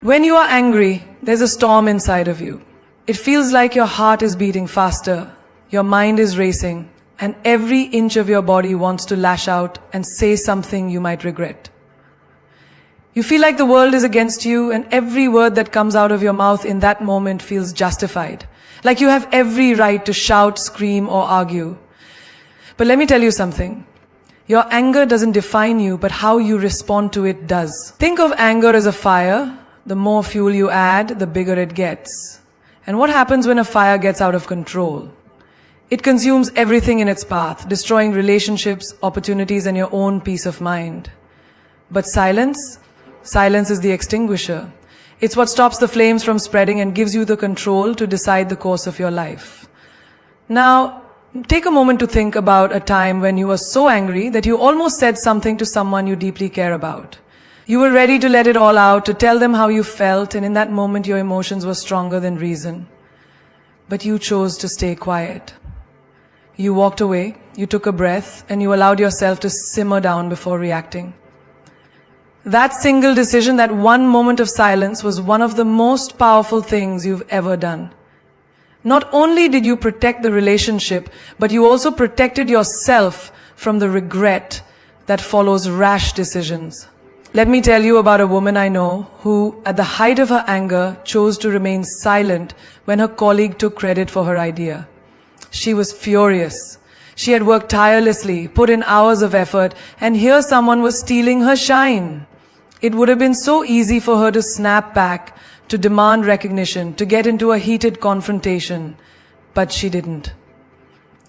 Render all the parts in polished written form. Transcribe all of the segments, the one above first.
When you are angry, there's a storm inside of you. It feels like your heart is beating faster, your mind is racing, and every inch of your body wants to lash out and say something you might regret. You feel like the world is against you, and every word that comes out of your mouth in that moment feels justified. Like you have every right to shout, scream, or argue. But let me tell you something. Your anger doesn't define you, but how you respond to it does. Think of anger as a fire. The more fuel you add, the bigger it gets. And what happens when a fire gets out of control? It consumes everything in its path, destroying relationships, opportunities, and your own peace of mind. But silence is the extinguisher. It's what stops the flames from spreading and gives you the control to decide the course of your life. Now, take a moment to think about a time when you were so angry that you almost said something to someone you deeply care about. You were ready to let it all out, to tell them how you felt, and in that moment your emotions were stronger than reason. But you chose to stay quiet. You walked away, you took a breath, and you allowed yourself to simmer down before reacting. That single decision, that one moment of silence, was one of the most powerful things you've ever done. Not only did you protect the relationship, but you also protected yourself from the regret that follows rash decisions. Let me tell you about a woman I know who, at the height of her anger, chose to remain silent when her colleague took credit for her idea. She was furious. She had worked tirelessly, put in hours of effort, and here someone was stealing her shine. It would have been so easy for her to snap back, to demand recognition, to get into a heated confrontation, but she didn't.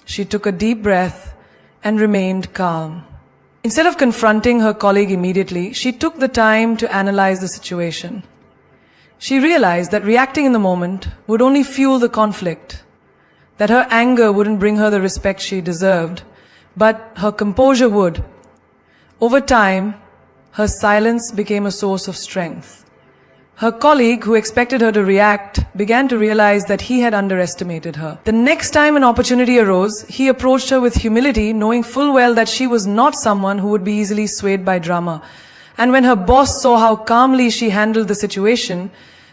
She took a deep breath and remained calm. Instead of confronting her colleague immediately, she took the time to analyze the situation. She realized that reacting in the moment would only fuel the conflict, that her anger wouldn't bring her the respect she deserved, but her composure would. Over time, her silence became a source of strength. Her colleague, who expected her to react, began to realize that he had underestimated her. The next time an opportunity arose, he approached her with humility, knowing full well that she was not someone who would be easily swayed by drama. And when her boss saw how calmly she handled the situation,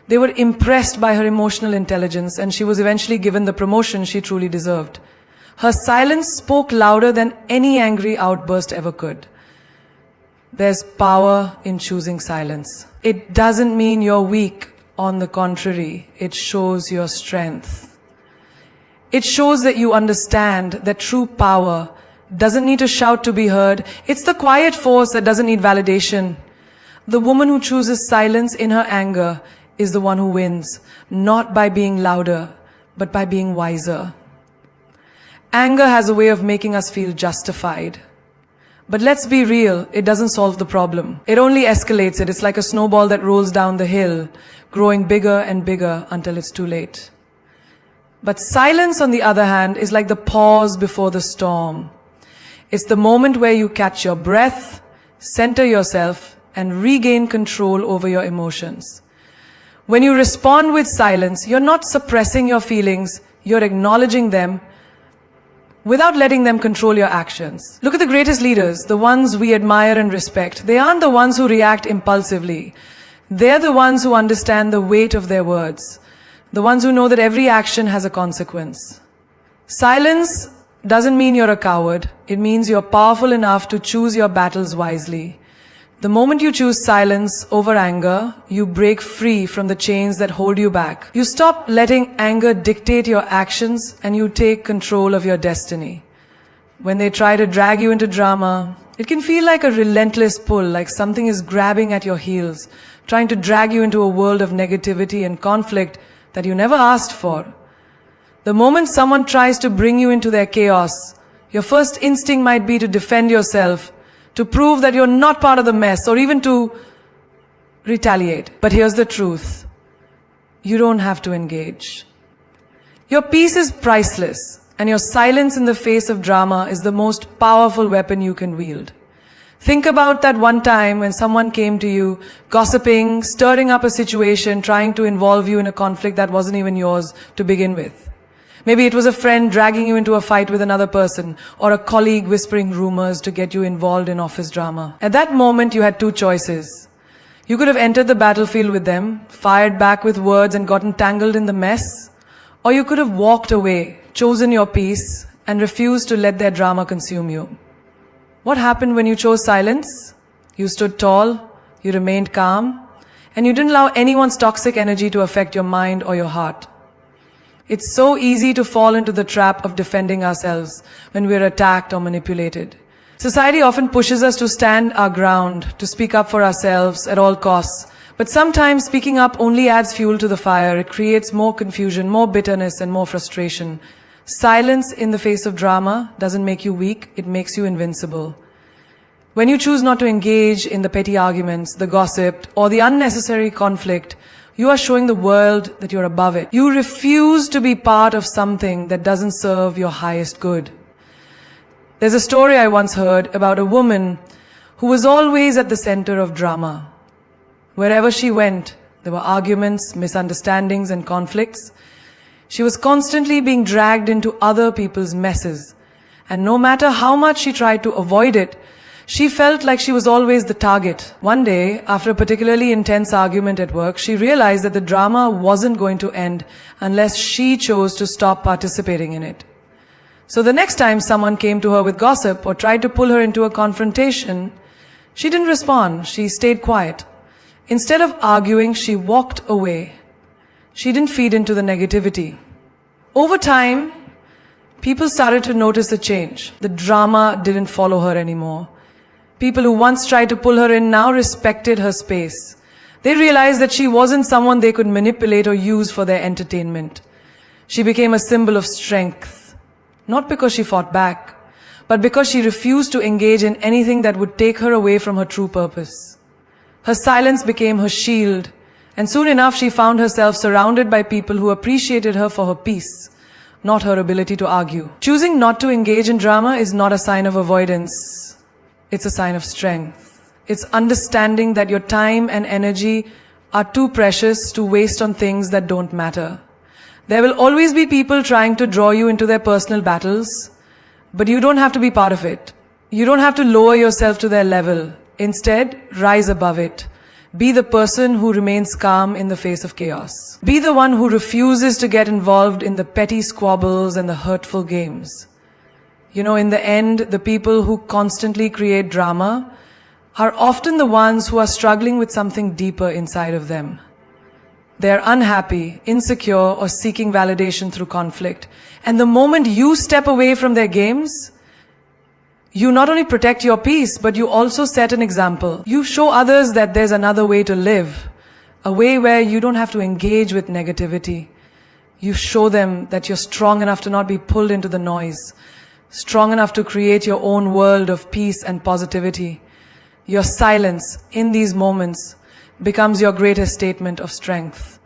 they were impressed by her emotional intelligence, and she was eventually given the promotion she truly deserved. Her silence spoke louder than any angry outburst ever could. There's power in choosing silence. It doesn't mean you're weak. On the contrary, it shows your strength. It shows that you understand that true power doesn't need to shout to be heard. It's the quiet force that doesn't need validation. The woman who chooses silence in her anger is the one who wins, not by being louder, but by being wiser. Anger has a way of making us feel justified. But let's be real, it doesn't solve the problem. It only escalates it. It's like a snowball that rolls down the hill, growing bigger and bigger until it's too late. But silence, on the other hand, is like the pause before the storm. It's the moment where you catch your breath, center yourself, and regain control over your emotions. When you respond with silence, you're not suppressing your feelings, you're acknowledging them, without letting them control your actions. Look at the greatest leaders, the ones we admire and respect. They aren't the ones who react impulsively. They're the ones who understand the weight of their words, the ones who know that every action has a consequence. Silence doesn't mean you're a coward. It means you're powerful enough to choose your battles wisely. The moment you choose silence over anger, you break free from the chains that hold you back. You stop letting anger dictate your actions and you take control of your destiny. When they try to drag you into drama, it can feel like a relentless pull, like something is grabbing at your heels, trying to drag you into a world of negativity and conflict that you never asked for. The moment someone tries to bring you into their chaos, your first instinct might be to defend yourself, to prove that you're not part of the mess, or even to retaliate. But here's the truth. You don't have to engage. Your peace is priceless, and your silence in the face of drama is the most powerful weapon you can wield. Think about that one time when someone came to you, gossiping, stirring up a situation, trying to involve you in a conflict that wasn't even yours to begin with. Maybe it was a friend dragging you into a fight with another person, or a colleague whispering rumors to get you involved in office drama. At that moment, you had two choices. You could have entered the battlefield with them, fired back with words and gotten tangled in the mess, or you could have walked away, chosen your peace, and refused to let their drama consume you. What happened when you chose silence? You stood tall, you remained calm, and you didn't allow anyone's toxic energy to affect your mind or your heart. It's so easy to fall into the trap of defending ourselves when we're attacked or manipulated. Society often pushes us to stand our ground, to speak up for ourselves at all costs. But sometimes speaking up only adds fuel to the fire. It creates more confusion, more bitterness, and more frustration. Silence in the face of drama doesn't make you weak, it makes you invincible. When you choose not to engage in the petty arguments, the gossip, or the unnecessary conflict, you are showing the world that you're above it. You refuse to be part of something that doesn't serve your highest good. There's a story I once heard about a woman who was always at the center of drama. Wherever she went, there were arguments, misunderstandings, and conflicts. She was constantly being dragged into other people's messes. And no matter how much she tried to avoid it, she felt like she was always the target. One day, after a particularly intense argument at work, she realized that the drama wasn't going to end unless she chose to stop participating in it. So the next time someone came to her with gossip or tried to pull her into a confrontation, she didn't respond. She stayed quiet. Instead of arguing, she walked away. She didn't feed into the negativity. Over time, people started to notice a change. The drama didn't follow her anymore. People who once tried to pull her in now respected her space. They realized that she wasn't someone they could manipulate or use for their entertainment. She became a symbol of strength, not because she fought back, but because she refused to engage in anything that would take her away from her true purpose. Her silence became her shield, and soon enough she found herself surrounded by people who appreciated her for her peace, not her ability to argue. Choosing not to engage in drama is not a sign of avoidance. It's a sign of strength. It's understanding that your time and energy are too precious to waste on things that don't matter. There will always be people trying to draw you into their personal battles, but you don't have to be part of it. You don't have to lower yourself to their level. Instead, rise above it. Be the person who remains calm in the face of chaos. Be the one who refuses to get involved in the petty squabbles and the hurtful games. You know, in the end, the people who constantly create drama are often the ones who are struggling with something deeper inside of them. They're unhappy, insecure, or seeking validation through conflict. And the moment you step away from their games, you not only protect your peace, but you also set an example. You show others that there's another way to live, a way where you don't have to engage with negativity. You show them that you're strong enough to not be pulled into the noise, strong enough to create your own world of peace and positivity. Your silence in these moments becomes your greatest statement of strength.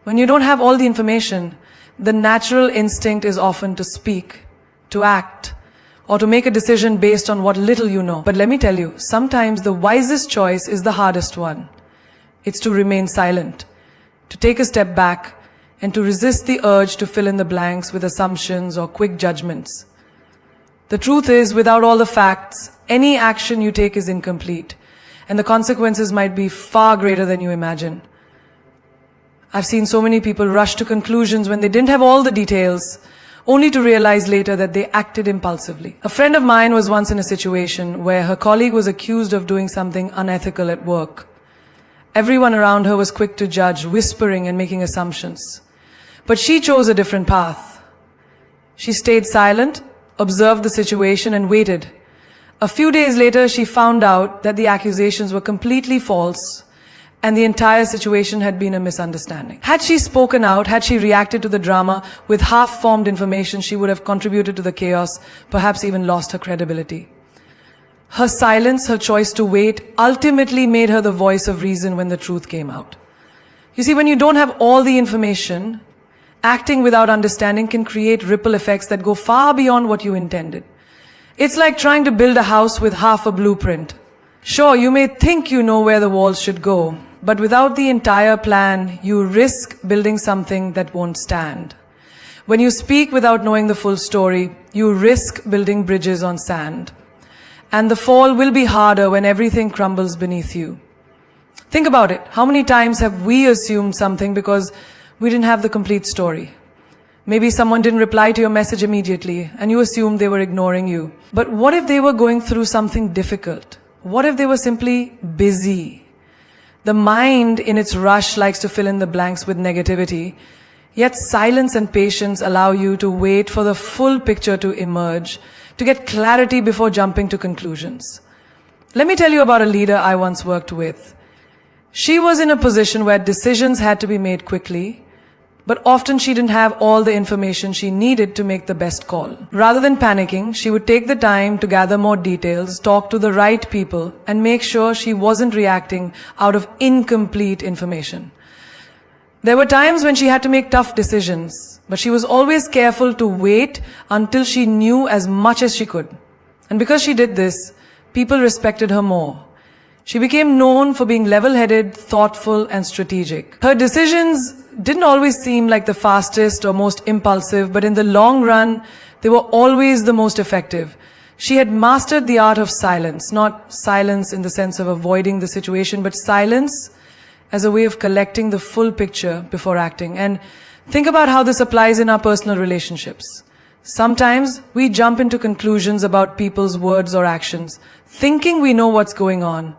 When you don't have all the information, the natural instinct is often to speak, to act, or to make a decision based on what little you know. But let me tell you, sometimes the wisest choice is the hardest one. It's to remain silent, to take a step back, and to resist the urge to fill in the blanks with assumptions or quick judgments. The truth is, without all the facts, any action you take is incomplete, and the consequences might be far greater than you imagine. I've seen so many people rush to conclusions when they didn't have all the details, only to realize later that they acted impulsively. A friend of mine was once in a situation where her colleague was accused of doing something unethical at work. Everyone around her was quick to judge, whispering and making assumptions. But she chose a different path. She stayed silent, observed the situation, and waited. A few days later, she found out that the accusations were completely false and the entire situation had been a misunderstanding. Had she spoken out, had she reacted to the drama with half-formed information, she would have contributed to the chaos, perhaps even lost her credibility. Her silence, her choice to wait, ultimately made her the voice of reason when the truth came out. You see, when you don't have all the information, acting without understanding can create ripple effects that go far beyond what you intended. It's like trying to build a house with half a blueprint. Sure, you may think you know where the walls should go, but without the entire plan, you risk building something that won't stand. When you speak without knowing the full story, you risk building bridges on sand. And the fall will be harder when everything crumbles beneath you. Think about it. How many times have we assumed something because we didn't have the complete story? Maybe someone didn't reply to your message immediately and you assumed they were ignoring you. But what if they were going through something difficult? What if they were simply busy? The mind in its rush likes to fill in the blanks with negativity, yet silence and patience allow you to wait for the full picture to emerge, to get clarity before jumping to conclusions. Let me tell you about a leader I once worked with. She was in a position where decisions had to be made quickly, but often she didn't have all the information she needed to make the best call. Rather than panicking, she would take the time to gather more details, talk to the right people, and make sure she wasn't reacting out of incomplete information. There were times when she had to make tough decisions, but she was always careful to wait until she knew as much as she could. And because she did this, people respected her more. She became known for being level-headed, thoughtful, and strategic. Her decisions didn't always seem like the fastest or most impulsive, but in the long run, they were always the most effective. She had mastered the art of silence, not silence in the sense of avoiding the situation, but silence as a way of collecting the full picture before acting. And think about how this applies in our personal relationships. Sometimes we jump into conclusions about people's words or actions, thinking we know what's going on.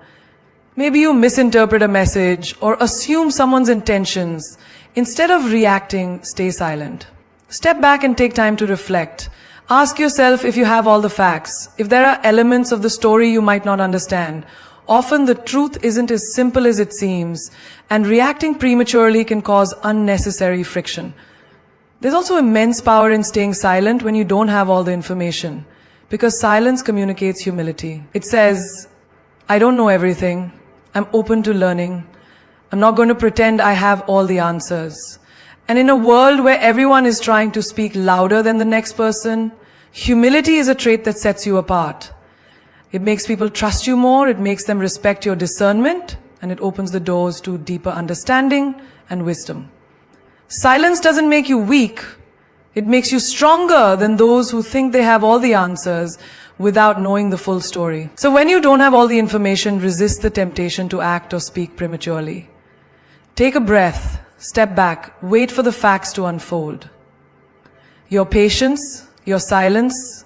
Maybe you misinterpret a message or assume someone's intentions. Instead of reacting, stay silent. Step back and take time to reflect. Ask yourself if you have all the facts, if there are elements of the story you might not understand. Often the truth isn't as simple as it seems, and reacting prematurely can cause unnecessary friction. There's also immense power in staying silent when you don't have all the information, because silence communicates humility. It says, I don't know everything. I'm open to learning. I'm not going to pretend I have all the answers. And in a world where everyone is trying to speak louder than the next person, humility is a trait that sets you apart. It makes people trust you more, it makes them respect your discernment, and it opens the doors to deeper understanding and wisdom. Silence doesn't make you weak. It makes you stronger than those who think they have all the answers without knowing the full story. So when you don't have all the information, resist the temptation to act or speak prematurely. Take a breath, step back, wait for the facts to unfold. Your patience, your silence,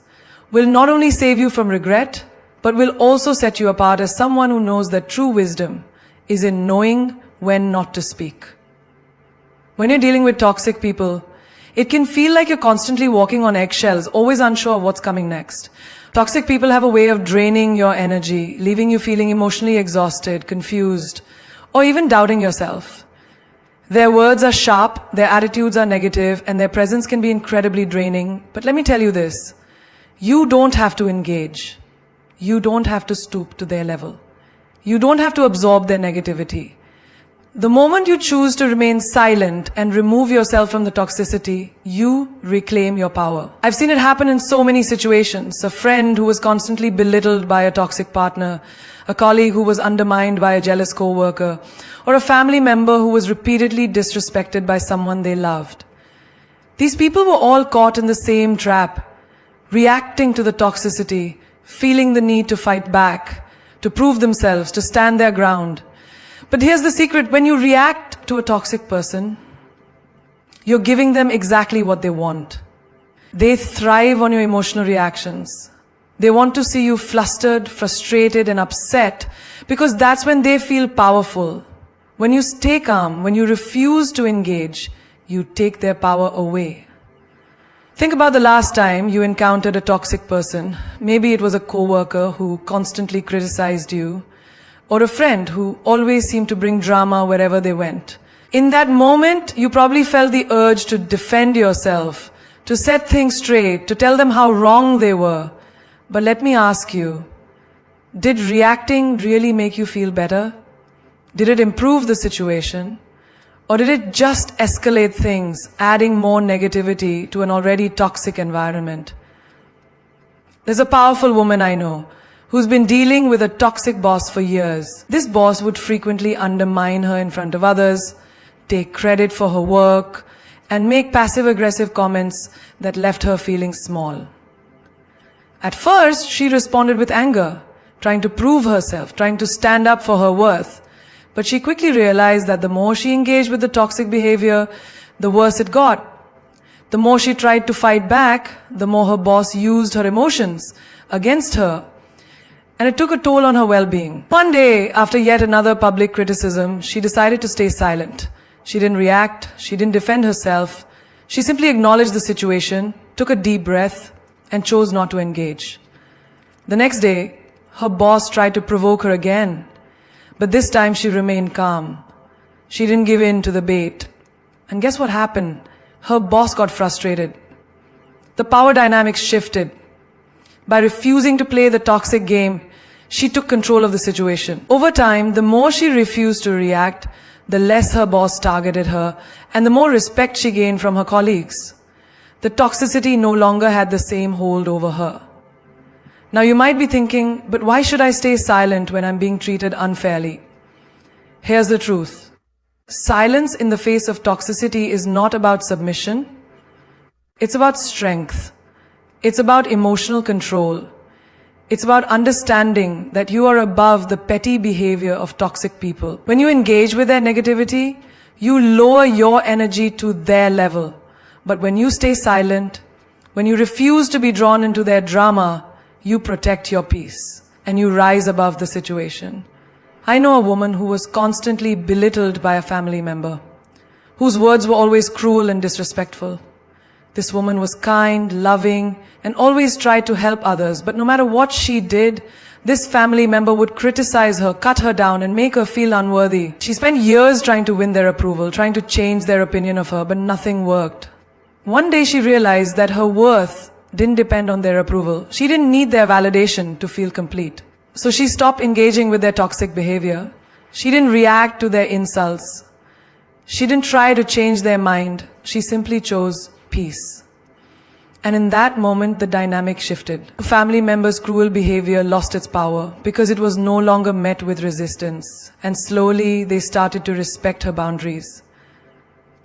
will not only save you from regret, but will also set you apart as someone who knows that true wisdom is in knowing when not to speak. When you're dealing with toxic people, it can feel like you're constantly walking on eggshells, always unsure of what's coming next. Toxic people have a way of draining your energy, leaving you feeling emotionally exhausted, confused, or even doubting yourself. Their words are sharp, their attitudes are negative, and their presence can be incredibly draining. But let me tell you this, you don't have to engage. You don't have to stoop to their level. You don't have to absorb their negativity. The moment you choose to remain silent and remove yourself from the toxicity, you reclaim your power. I've seen it happen in so many situations. A friend who was constantly belittled by a toxic partner, a colleague who was undermined by a jealous coworker, or a family member who was repeatedly disrespected by someone they loved. These people were all caught in the same trap, reacting to the toxicity, feeling the need to fight back, to prove themselves, to stand their ground. But here's the secret, when you react to a toxic person, you're giving them exactly what they want. They thrive on your emotional reactions. They want to see you flustered, frustrated, and upset because that's when they feel powerful. When you stay calm, when you refuse to engage, you take their power away. Think about the last time you encountered a toxic person. Maybe it was a coworker who constantly criticized you, or a friend who always seemed to bring drama wherever they went. In that moment, you probably felt the urge to defend yourself, to set things straight, to tell them how wrong they were. But let me ask you, did reacting really make you feel better? Did it improve the situation? Or did it just escalate things, adding more negativity to an already toxic environment? There's a powerful woman I know who's been dealing with a toxic boss for years. This boss would frequently undermine her in front of others, take credit for her work, and make passive-aggressive comments that left her feeling small. At first, she responded with anger, trying to prove herself, trying to stand up for her worth. But she quickly realized that the more she engaged with the toxic behavior, the worse it got. The more she tried to fight back, the more her boss used her emotions against her. And it took a toll on her well-being. One day, after yet another public criticism, she decided to stay silent. She didn't react, she didn't defend herself. She simply acknowledged the situation, took a deep breath, and chose not to engage. The next day, her boss tried to provoke her again. But this time she remained calm. She didn't give in to the bait. And guess what happened? Her boss got frustrated. The power dynamics shifted. By refusing to play the toxic game, she took control of the situation. Over time, the more she refused to react, the less her boss targeted her, and the more respect she gained from her colleagues. The toxicity no longer had the same hold over her. Now you might be thinking, but why should I stay silent when I'm being treated unfairly? Here's the truth. Silence in the face of toxicity is not about submission. It's about strength. It's about emotional control. It's about understanding that you are above the petty behavior of toxic people. When you engage with their negativity, you lower your energy to their level. But when you stay silent, when you refuse to be drawn into their drama, you protect your peace and you rise above the situation. I know a woman who was constantly belittled by a family member, whose words were always cruel and disrespectful. This woman was kind, loving, and always tried to help others, but no matter what she did, this family member would criticize her, cut her down, and make her feel unworthy. She spent years trying to win their approval, trying to change their opinion of her, but nothing worked. One day she realized that her worth didn't depend on their approval. She didn't need their validation to feel complete. So she stopped engaging with their toxic behavior. She didn't react to their insults. She didn't try to change their mind. She simply chose peace. And in that moment, the dynamic shifted. The family member's cruel behavior lost its power because it was no longer met with resistance. And slowly, they started to respect her boundaries.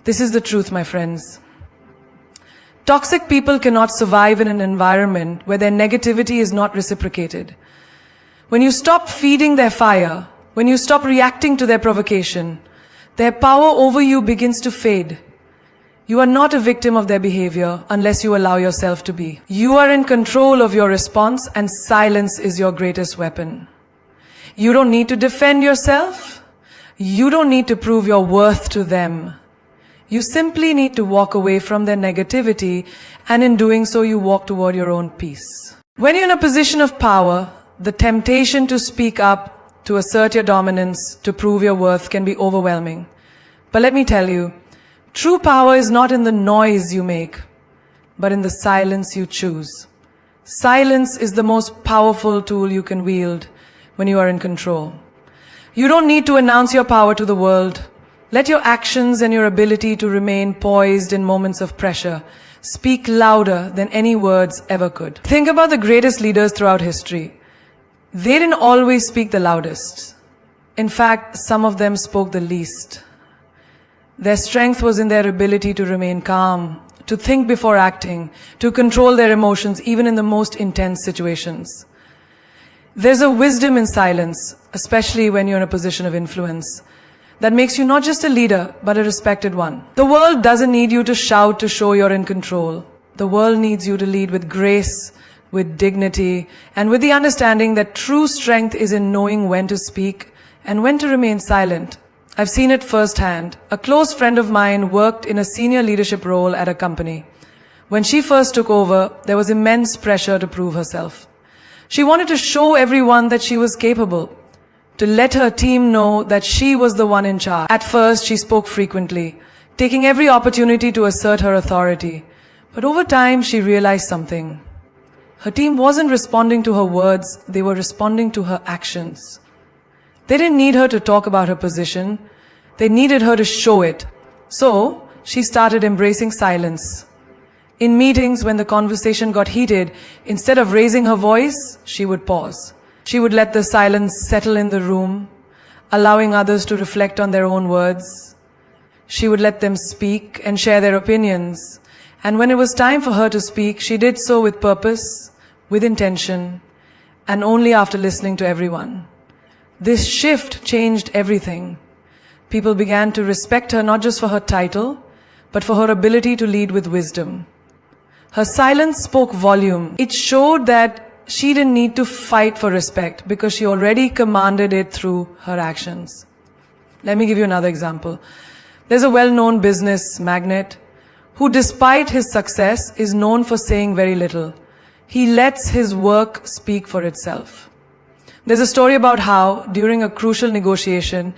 This is the truth, my friends. Toxic people cannot survive in an environment where their negativity is not reciprocated. When you stop feeding their fire, when you stop reacting to their provocation, their power over you begins to fade. You are not a victim of their behavior unless you allow yourself to be. You are in control of your response, and silence is your greatest weapon. You don't need to defend yourself. You don't need to prove your worth to them. You simply need to walk away from their negativity, and in doing so, you walk toward your own peace. When you're in a position of power, the temptation to speak up, to assert your dominance, to prove your worth can be overwhelming. But let me tell you, true power is not in the noise you make, but in the silence you choose. Silence is the most powerful tool you can wield when you are in control. You don't need to announce your power to the world. Let your actions and your ability to remain poised in moments of pressure speak louder than any words ever could. Think about the greatest leaders throughout history. They didn't always speak the loudest. In fact, some of them spoke the least. Their strength was in their ability to remain calm, to think before acting, to control their emotions even in the most intense situations. There's a wisdom in silence, especially when you're in a position of influence, that makes you not just a leader, but a respected one. The world doesn't need you to shout to show you're in control. The world needs you to lead with grace, with dignity, and with the understanding that true strength is in knowing when to speak and when to remain silent. I've seen it firsthand. A close friend of mine worked in a senior leadership role at a company. When she first took over, there was immense pressure to prove herself. She wanted to show everyone that she was capable, to let her team know that she was the one in charge. At first, she spoke frequently, taking every opportunity to assert her authority. But over time, she realized something. Her team wasn't responding to her words, they were responding to her actions. They didn't need her to talk about her position. They needed her to show it. So, she started embracing silence. In meetings, when the conversation got heated, instead of raising her voice, she would pause. She would let the silence settle in the room, allowing others to reflect on their own words. She would let them speak and share their opinions. And when it was time for her to speak, she did so with purpose, with intention, and only after listening to everyone. This shift changed everything. People began to respect her not just for her title, but for her ability to lead with wisdom. Her silence spoke volume. It showed that she didn't need to fight for respect because she already commanded it through her actions. Let me give you another example. There's a well-known business magnate who, despite his success, is known for saying very little. He lets his work speak for itself. There's a story about how, during a crucial negotiation,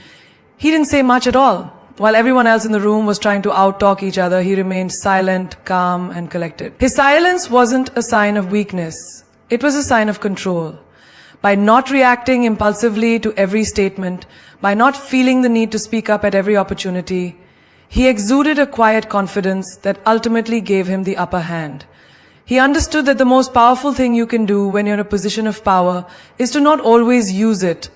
he didn't say much at all. While everyone else in the room was trying to out-talk each other, he remained silent, calm, and collected. His silence wasn't a sign of weakness. It was a sign of control. By not reacting impulsively to every statement, by not feeling the need to speak up at every opportunity, he exuded a quiet confidence that ultimately gave him the upper hand. He understood that the most powerful thing you can do when you're in a position of power is to not always use it.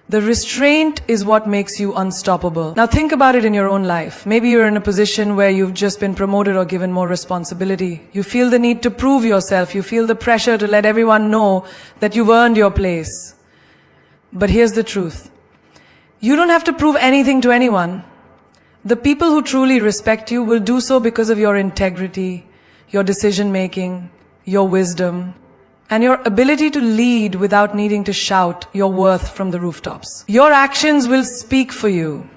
The restraint is what makes you unstoppable. Now think about it in your own life. Maybe you're in a position where you've just been promoted or given more responsibility. You feel the need to prove yourself. You feel the pressure to let everyone know that you've earned your place. But here's the truth. You don't have to prove anything to anyone. The people who truly respect you will do so because of your integrity, your decision-making, your wisdom, and your ability to lead without needing to shout your worth from the rooftops. Your actions will speak for you.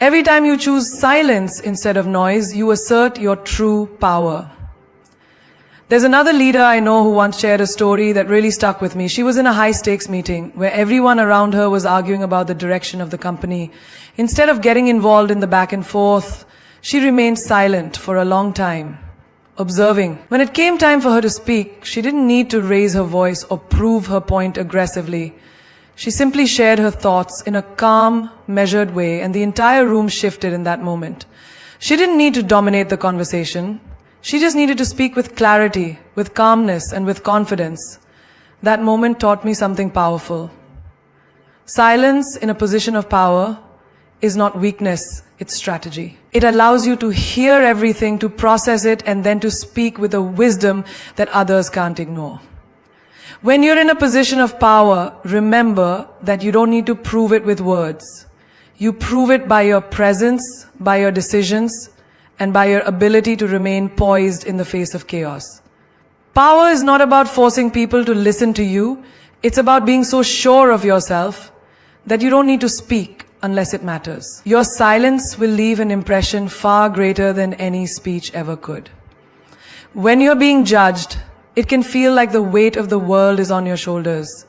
Every time you choose silence instead of noise, you assert your true power. There's another leader I know who once shared a story that really stuck with me. She was in a high-stakes meeting where everyone around her was arguing about the direction of the company. Instead of getting involved in the back and forth, she remained silent for a long time, observing. When it came time for her to speak, she didn't need to raise her voice or prove her point aggressively. She simply shared her thoughts in a calm, measured way, and the entire room shifted in that moment. She didn't need to dominate the conversation. She just needed to speak with clarity, with calmness, and with confidence. That moment taught me something powerful. Silence in a position of power is not weakness, it's strategy. It allows you to hear everything, to process it, and then to speak with a wisdom that others can't ignore. When you're in a position of power, remember that you don't need to prove it with words. You prove it by your presence, by your decisions, and by your ability to remain poised in the face of chaos. Power is not about forcing people to listen to you. It's about being so sure of yourself that you don't need to speak unless it matters. Your silence will leave an impression far greater than any speech ever could. When you're being judged, it can feel like the weight of the world is on your shoulders.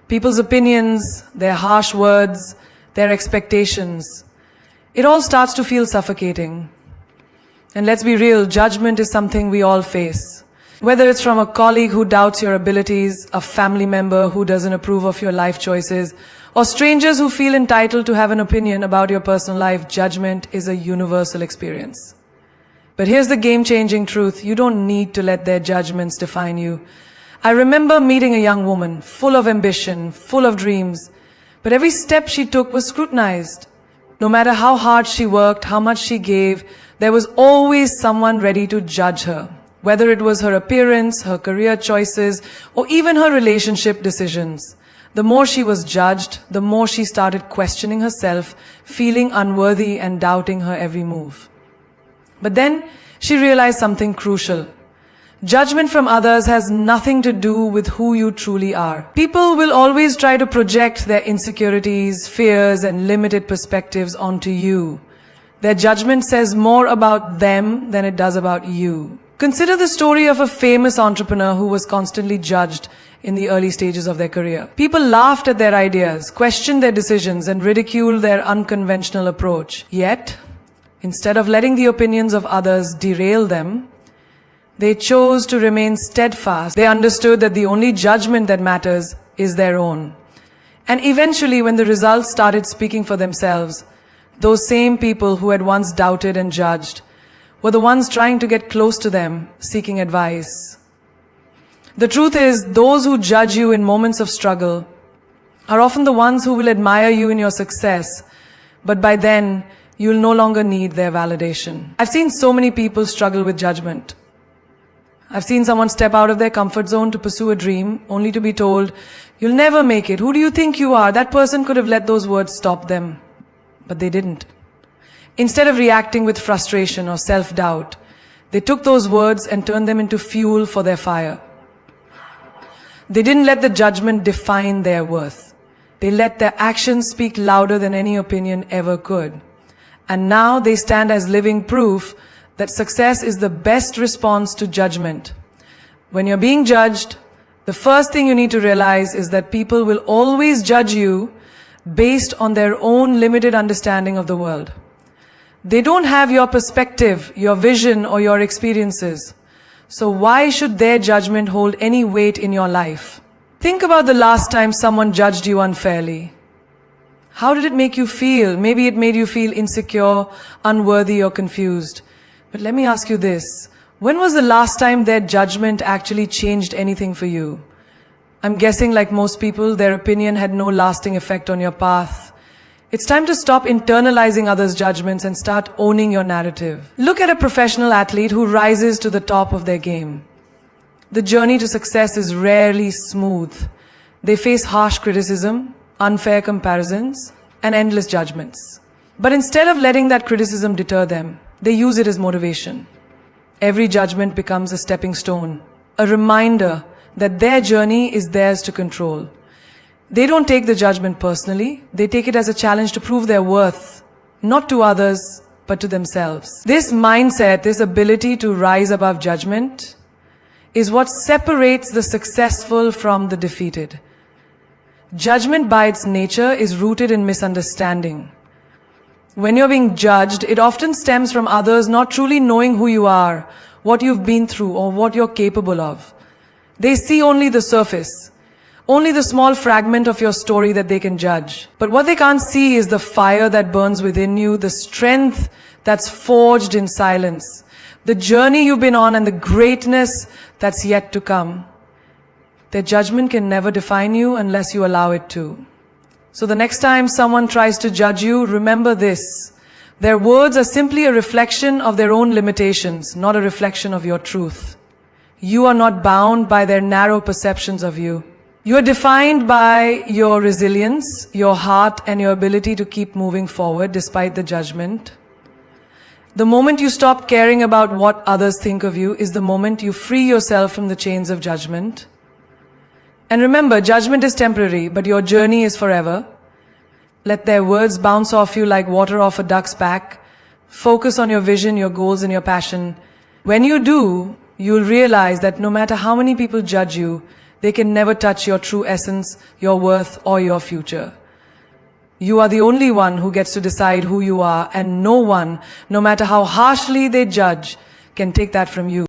People's opinions, their harsh words, their expectations. It all starts to feel suffocating. And let's be real, judgment is something we all face. Whether it's from a colleague who doubts your abilities, a family member who doesn't approve of your life choices, or strangers who feel entitled to have an opinion about your personal life, judgment is a universal experience. But here's the game-changing truth. You don't need to let their judgments define you. I remember meeting a young woman, full of ambition, full of dreams, but every step she took was scrutinized. No matter how hard she worked, how much she gave, there was always someone ready to judge her. Whether it was her appearance, her career choices, or even her relationship decisions. The more she was judged, the more she started questioning herself, feeling unworthy and doubting her every move. But then she realized something crucial. Judgment from others has nothing to do with who you truly are. People will always try to project their insecurities, fears, and limited perspectives onto you. Their judgment says more about them than it does about you. Consider the story of a famous entrepreneur who was constantly judged in the early stages of their career. People laughed at their ideas, questioned their decisions, and ridiculed their unconventional approach. Yet, instead of letting the opinions of others derail them, they chose to remain steadfast. They understood that the only judgment that matters is their own. And eventually, when the results started speaking for themselves, those same people who had once doubted and judged were the ones trying to get close to them, seeking advice. The truth is, those who judge you in moments of struggle are often the ones who will admire you in your success, but by then, you'll no longer need their validation. I've seen so many people struggle with judgment. I've seen someone step out of their comfort zone to pursue a dream, only to be told, "You'll never make it. Who do you think you are?" That person could have let those words stop them. But they didn't. Instead of reacting with frustration or self-doubt, they took those words and turned them into fuel for their fire. They didn't let the judgment define their worth. They let their actions speak louder than any opinion ever could. And now they stand as living proof that success is the best response to judgment. When you're being judged, the first thing you need to realize is that people will always judge you based on their own limited understanding of the world. They don't have your perspective, your vision, or your experiences. So why should their judgment hold any weight in your life? Think about the last time someone judged you unfairly. How did it make you feel? Maybe it made you feel insecure, unworthy, or confused. But let me ask you this. When was the last time their judgment actually changed anything for you? I'm guessing, like most people, their opinion had no lasting effect on your path. It's time to stop internalizing others' judgments and start owning your narrative. Look at a professional athlete who rises to the top of their game. The journey to success is rarely smooth. They face harsh criticism, unfair comparisons, and endless judgments. But instead of letting that criticism deter them, they use it as motivation. Every judgment becomes a stepping stone, a reminder that their journey is theirs to control. They don't take the judgment personally. They take it as a challenge to prove their worth, not to others, but to themselves. This mindset, this ability to rise above judgment, is what separates the successful from the defeated. Judgment by its nature is rooted in misunderstanding. When you're being judged, it often stems from others not truly knowing who you are, what you've been through, or what you're capable of. They see only the surface, only the small fragment of your story that they can judge. But what they can't see is the fire that burns within you, the strength that's forged in silence, the journey you've been on, and the greatness that's yet to come. Their judgment can never define you unless you allow it to. So the next time someone tries to judge you, remember this. Their words are simply a reflection of their own limitations, not a reflection of your truth. You are not bound by their narrow perceptions of you. You are defined by your resilience, your heart, and your ability to keep moving forward despite the judgment. The moment you stop caring about what others think of you is the moment you free yourself from the chains of judgment. And remember, judgment is temporary, but your journey is forever. Let their words bounce off you like water off a duck's back. Focus on your vision, your goals, and your passion. When you do, you'll realize that no matter how many people judge you, they can never touch your true essence, your worth, or your future. You are the only one who gets to decide who you are, and no one, no matter how harshly they judge, can take that from you.